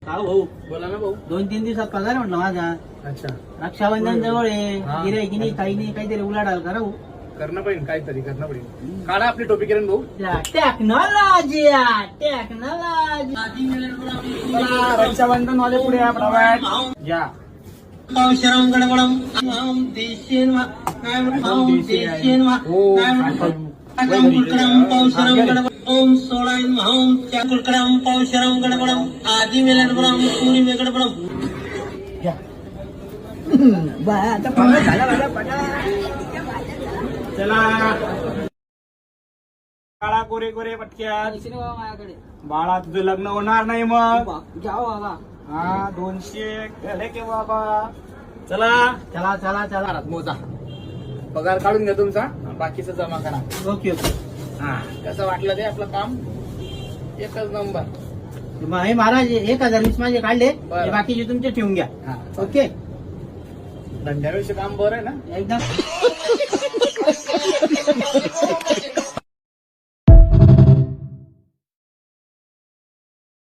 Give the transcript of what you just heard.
का भाऊ बोला ना भाऊ. 2-3 दिवसात पगार आहे म्हटलं माझा. अच्छा, रक्षाबंधन जवळ आहे, हा. गिऱ्हाईक नाही काही नाही, काहीतरी उलाढाल करा भाऊ. करणं पाहिजे काहीतरी करणं पाहिजे. काढा आपली टोपी किरण भाऊ. टेक्नॉलॉजी रक्षाबंधन वाले पुढे या प्रवास या. पावशरम गडबडम देशीन पावशरम गडबड ओम सोळाईन माऊम कुलकडम पावशरम गडबडम आदि मिलन बडम पुरी में गडबडम. चला काळा कोरे कोरे पटक्या. माझ्याकडे बाळा तुझं लग्न होणार नाही मग. जाओ बाबा. हा 200 घरे के बाबा. चला चला चला चला मोजा. पगार काढून घ्या तुमचा, बाकीचं जमा करा. Okay okay. हा कसं वाटलं ते आपलं काम? एकच नंबर. हे महाराज 1020 माझे काढले, बरं. हे बाकीचे तुमचे ठेवून घ्या. हा ओके धंद्याविषयी काम बरं आहे ना एकदम.